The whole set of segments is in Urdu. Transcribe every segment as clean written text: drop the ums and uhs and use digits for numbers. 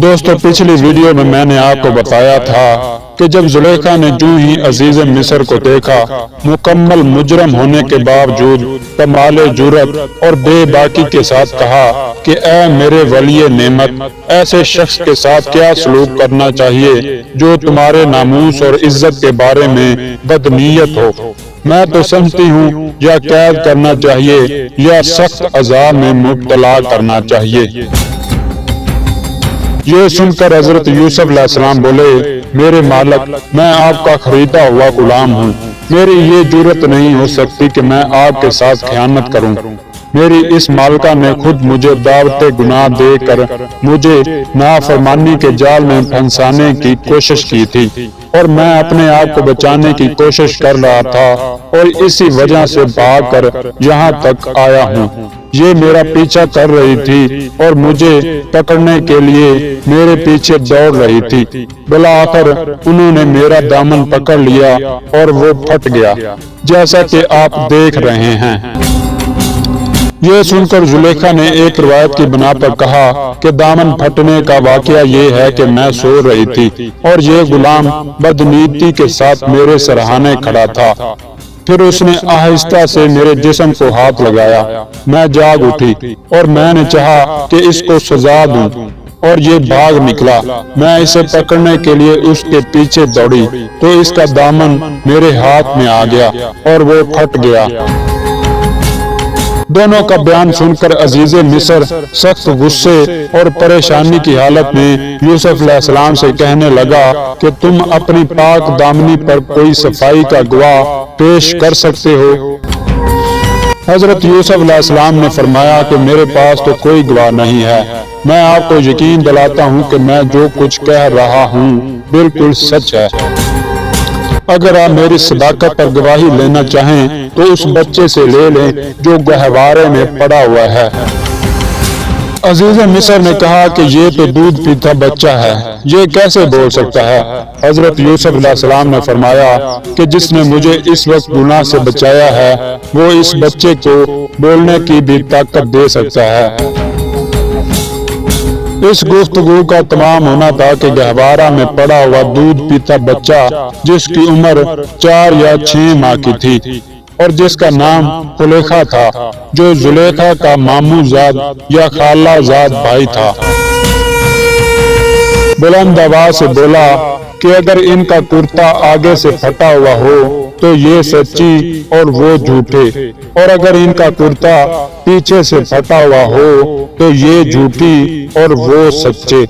دوستو پچھلی ویڈیو میں نے آپ کو بتایا تھا کہ جب زلیخا نے جو ہی عزیز مصر کو دیکھا، مکمل مجرم ہونے کے باوجود کمال جرأت اور بے باکی کے ساتھ کہا کہ اے میرے ولی نعمت، ایسے شخص کے ساتھ کیا سلوک کرنا چاہیے جو تمہارے ناموس اور عزت کے بارے میں بدنیت ہو؟ میں تو سمجھتی ہوں یا قید کرنا چاہیے یا سخت عذاب میں مبتلا کرنا چاہیے۔ یہ سن کر حضرت یوسف علیہ السلام بولے، میرے مالک، میں آپ کا خریدا ہوا غلام ہوں، میری یہ جرأت نہیں ہو سکتی کہ میں آپ کے ساتھ خیانت کروں۔ میری اس مالکہ نے خود مجھے دعوت گناہ دے کر مجھے نافرمانی کے جال میں پھنسانے کی کوشش کی تھی، اور میں اپنے آپ کو بچانے کی کوشش کر رہا تھا اور اسی وجہ سے بھاگ کر یہاں تک آیا ہوں۔ یہ میرا پیچھا کر رہی تھی اور مجھے پکڑنے کے لیے میرے پیچھے دوڑ رہی تھی۔ بالآخر انہوں نے میرا دامن پکڑ لیا اور وہ پھٹ گیا، جیسا کہ آپ دیکھ رہے ہیں۔ یہ سن کر زلیخا نے ایک روایت کی بنا پر کہا کہ دامن پھٹنے کا واقعہ یہ ہے کہ میں سو رہی تھی اور یہ غلام بدنیتی کے ساتھ میرے سرہانے کھڑا تھا۔ پھر اس نے آہستہ سے میرے جسم کو ہاتھ لگایا، میں جاگ اٹھی اور میں نے چاہا کہ اس کو سزا دوں، اور یہ بھاگ نکلا۔ میں اسے پکڑنے کے لیے اس کے پیچھے دوڑی تو اس کا دامن میرے ہاتھ میں آ گیا اور وہ پھٹ گیا۔ دونوں کا بیان سن کر عزیز مصر سخت غصے اور پریشانی کی حالت میں یوسف علیہ السلام سے کہنے لگا کہ تم اپنی پاک دامنی پر کوئی صفائی کا گواہ پیش کر سکتے ہو؟ حضرت یوسف علیہ السلام نے فرمایا کہ میرے پاس تو کوئی گواہ نہیں ہے، میں آپ کو یقین دلاتا ہوں کہ میں جو کچھ کہہ رہا ہوں بالکل سچ ہے۔ اگر آپ میری صداقت پر گواہی لینا چاہیں تو اس بچے سے لے لیں جو گہوارے میں پڑا ہوا ہے۔ عزیز مصر نے کہا کہ یہ تو دودھ پیتا بچہ ہے، یہ کیسے بول سکتا ہے؟ حضرت یوسف علیہ السلام نے فرمایا کہ جس نے مجھے اس وقت گناہ سے بچایا ہے وہ اس بچے کو بولنے کی بھی طاقت دے سکتا ہے۔ اس گفتگو کا تمام ہونا تھا کہ گہوارہ میں پڑا ہوا دودھ پیتا بچہ جس کی عمر 4 یا 6 ماہ کی تھی اور جس کا نام زلیخا تھا، جو زلیخا کا ماموں زاد یا خالہ زاد بھائی تھا، بلند آواز سے بولا کہ اگر ان کا کرتا آگے سے پھٹا ہوا ہو تو یہ سچی اور وہ جھوٹے، اور اگر ان کا کرتا پیچھے سے پھٹا ہوا ہو تو یہ جھوٹی اور وہ سچے۔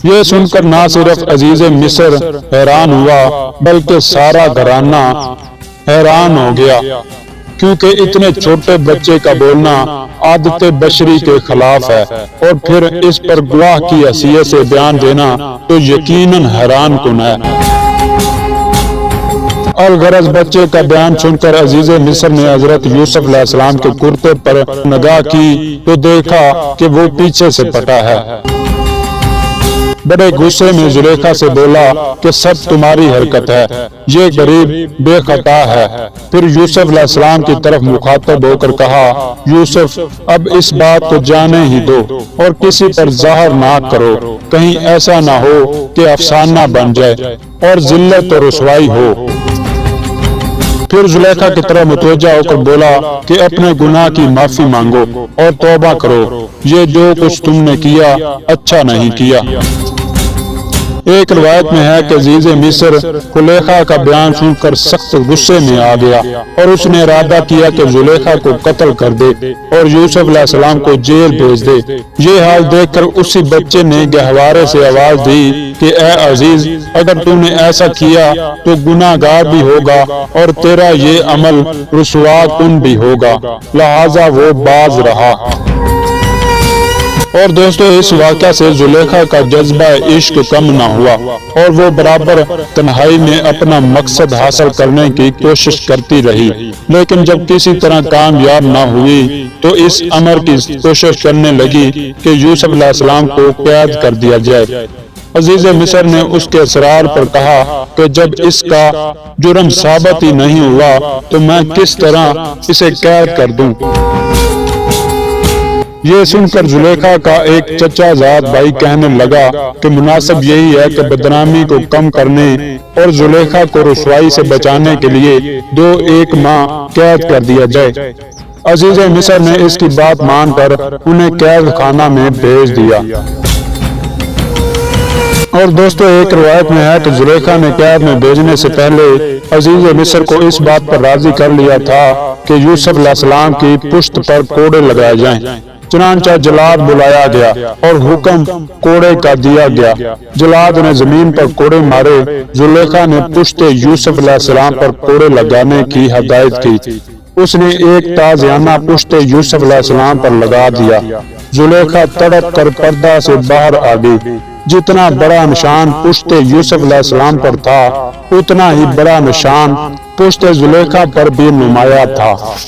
یہ سن کر نہ صرف عزیز مصر حیران ہوا بلکہ سارا گھرانہ حیران ہو گیا، کیونکہ اتنے چھوٹے بچے کا بولنا عادت بشری کے خلاف ہے، اور پھر اس پر گواہ کی حیثیت سے بیان دینا تو یقیناً حیران کن ہے۔ الغرض بچے کا بیان سن کر عزیز مصر نے حضرت یوسف علیہ السلام کے کرتے پر نگاہ کی تو دیکھا کہ وہ پیچھے سے پھٹا ہے۔ بڑے غصے میں زلیخا سے بولا کہ سب تمہاری حرکت ہے، یہ غریب بے خطا ہے۔ پھر یوسف علیہ السلام کی طرف مخاطب ہو کر کہا، یوسف، اب اس بات کو جانے ہی دو اور کسی پر ظاہر نہ کرو، کہیں ایسا نہ ہو کہ افسانہ بن جائے اور ذلت اور رسوائی ہو۔ پھر زلیخا کی طرف متوجہ ہو کر بولا کہ اپنے گناہ کی معافی مانگو اور توبہ کرو، یہ جو کچھ تم نے کیا اچھا نہیں کیا۔ ایک روایت میں ہے کہ عزیز مصر زلیخا کا بیان سن کر سخت غصے میں آ گیا اور اس نے ارادہ کیا کہ زلیخا کو قتل کر دے اور یوسف علیہ السلام کو جیل بھیج دے۔ یہ حال دیکھ کر اسی بچے نے گہوارے سے آواز دی کہ اے عزیز، اگر تو نے ایسا کیا تو گناہ گار بھی ہوگا اور تیرا یہ عمل رسوا کن بھی ہوگا، لہٰذا وہ باز رہا۔ اور دوستو اس واقعہ سے زلیخا کا جذبہ عشق کم نہ ہوا اور وہ برابر تنہائی میں اپنا مقصد حاصل کرنے کی کوشش کرتی رہی، لیکن جب کسی طرح کامیاب نہ ہوئی تو اس امر کی کوشش کرنے لگی کہ یوسف علیہ السلام کو قید کر دیا جائے۔ عزیز مصر نے اس کے اصرار پر کہا کہ جب اس کا جرم ثابت ہی نہیں ہوا تو میں کس طرح اسے قید کر دوں۔ یہ سن کر زلیخا کا ایک چچا زاد بھائی کہنے لگا کہ مناسب یہی ہے کہ بدنامی کو کم کرنے اور زلیخا کو رسوائی سے بچانے کے لیے 1 ماہ قید کر دیا جائے۔ عزیز مصر نے اس کی بات مان کر انہیں قید خانہ میں بھیج دیا۔ اور دوستو ایک روایت میں ہے کہ زلیخا نے قید میں بھیجنے سے پہلے عزیز مصر کو اس بات پر راضی کر لیا تھا کہ یوسف علیہ السلام کی پشت پر کوڑے لگائے جائیں۔ چنانچہ جلاد بلایا گیا اور حکم کوڑے کا دیا گیا۔ جلاد نے زمین پر کوڑے مارے۔ زلیخا نے پشت یوسف علیہ السلام پر کوڑے لگانے کی ہدایت کی۔ اس نے ایک تازیانہ پشت یوسف علیہ السلام پر لگا دیا۔ زلیخا تڑپ کر پردہ سے باہر آ گئی۔ جتنا بڑا نشان پشت یوسف علیہ السلام پر تھا اتنا ہی بڑا نشان پشت زلیخا پر بھی نمایاں تھا۔